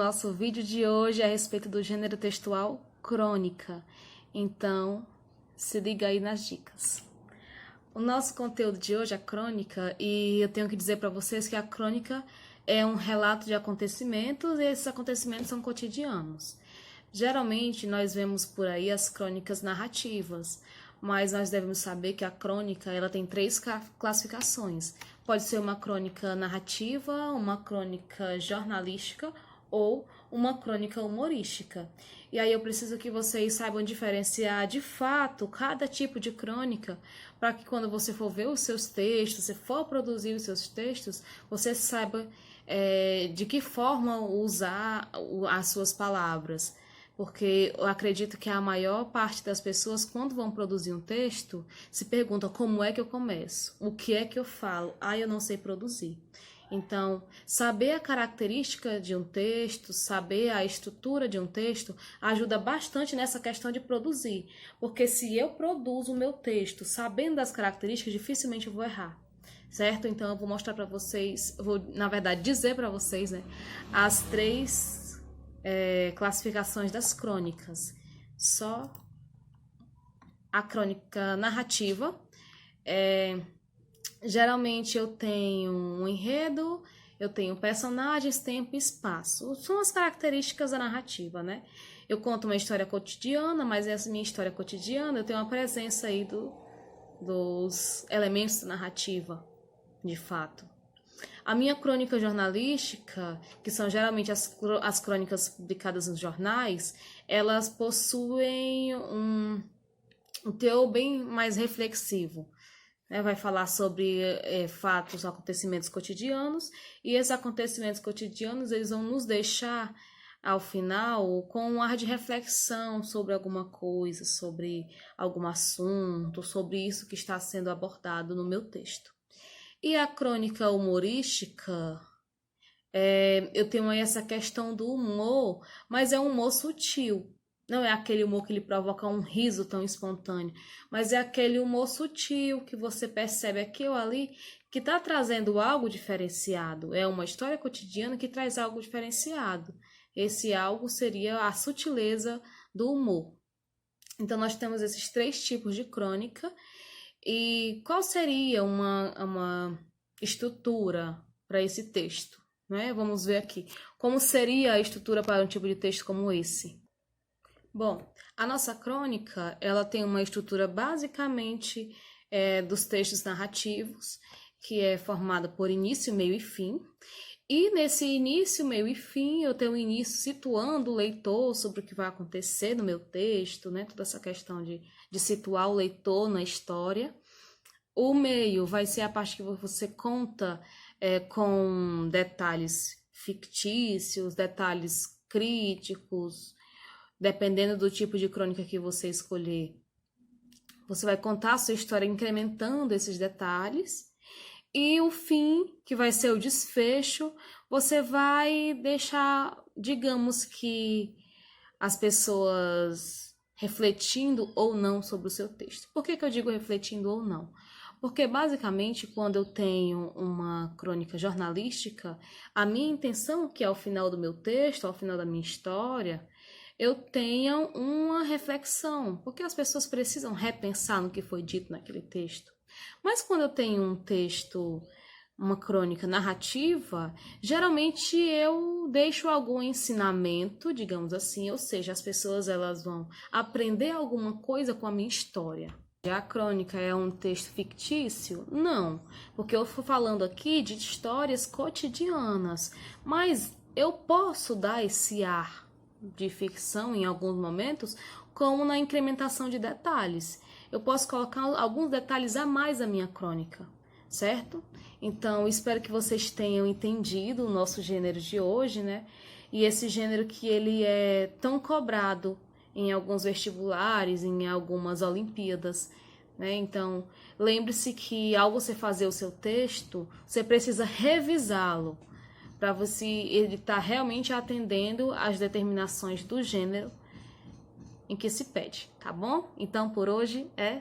nosso vídeo de hoje é a respeito do gênero textual crônica. Então, se liga aí nas dicas. O nosso conteúdo de hoje é crônica e eu tenho que dizer para vocês que a crônica é um relato de acontecimentos e esses acontecimentos são cotidianos. Geralmente nós vemos por aí as crônicas narrativas, mas nós devemos saber que a crônica ela tem 3 classificações. Pode ser uma crônica narrativa, uma crônica jornalística ou uma crônica humorística. E aí eu preciso que vocês saibam diferenciar de fato cada tipo de crônica, para que quando você for ver os seus textos, se for produzir os seus textos, você saiba de que forma usar as suas palavras. Porque eu acredito que a maior parte das pessoas, quando vão produzir um texto, se perguntam como é que eu começo, o que é que eu falo, eu não sei produzir. Então, saber a característica de um texto, saber a estrutura de um texto, ajuda bastante nessa questão de produzir. Porque se eu produzo o meu texto sabendo das características, dificilmente eu vou errar. Certo? Então, eu vou mostrar para vocês, vou, na verdade, dizer para vocês, as 3 classificações das crônicas. Só a crônica narrativa. Geralmente eu tenho um enredo, eu tenho personagens, tempo e espaço. São as características da narrativa, né? Eu conto uma história cotidiana, mas essa minha história cotidiana eu tenho uma presença aí dos elementos da narrativa, de fato. A minha crônica jornalística, que são geralmente as crônicas publicadas nos jornais, elas possuem um teor bem mais reflexivo. Vai falar sobre fatos, acontecimentos cotidianos, e esses acontecimentos cotidianos eles vão nos deixar, ao final, com um ar de reflexão sobre alguma coisa, sobre algum assunto, sobre isso que está sendo abordado no meu texto. E a crônica humorística, eu tenho aí essa questão do humor, mas é um humor sutil. Não é aquele humor que lhe provoca um riso tão espontâneo, mas é aquele humor sutil que você percebe aqui ou ali que está trazendo algo diferenciado. É uma história cotidiana que traz algo diferenciado. Esse algo seria a sutileza do humor. Então, nós temos esses 3 tipos de crônica. E qual seria uma estrutura para esse texto? Vamos ver aqui. Como seria a estrutura para um tipo de texto como esse? Bom, a nossa crônica ela tem uma estrutura basicamente dos textos narrativos, que é formada por início, meio e fim. E nesse início, meio e fim, eu tenho o início situando o leitor sobre o que vai acontecer no meu texto, toda essa questão de situar o leitor na história. O meio vai ser a parte que você conta com detalhes fictícios, detalhes críticos, dependendo do tipo de crônica que você escolher. Você vai contar a sua história incrementando esses detalhes. E o fim, que vai ser o desfecho, você vai deixar, digamos que, as pessoas refletindo ou não sobre o seu texto. Por que eu digo refletindo ou não? Porque, basicamente, quando eu tenho uma crônica jornalística, a minha intenção é que ao final do meu texto, ao final da minha história, eu tenha uma reflexão, porque as pessoas precisam repensar no que foi dito naquele texto. Mas quando eu tenho um texto, uma crônica narrativa, geralmente eu deixo algum ensinamento, digamos assim, ou seja, as pessoas elas vão aprender alguma coisa com a minha história. Já a crônica é um texto fictício? Não, porque eu estou falando aqui de histórias cotidianas, mas eu posso dar esse ar de ficção em alguns momentos, como na incrementação de detalhes. Eu posso colocar alguns detalhes a mais na minha crônica, certo? Então, espero que vocês tenham entendido o nosso gênero de hoje, E esse gênero que ele é tão cobrado em alguns vestibulares, em algumas Olimpíadas, Então, lembre-se que ao você fazer o seu texto, você precisa revisá-lo para ele estar realmente atendendo às determinações do gênero em que se pede, tá bom? Então, por hoje é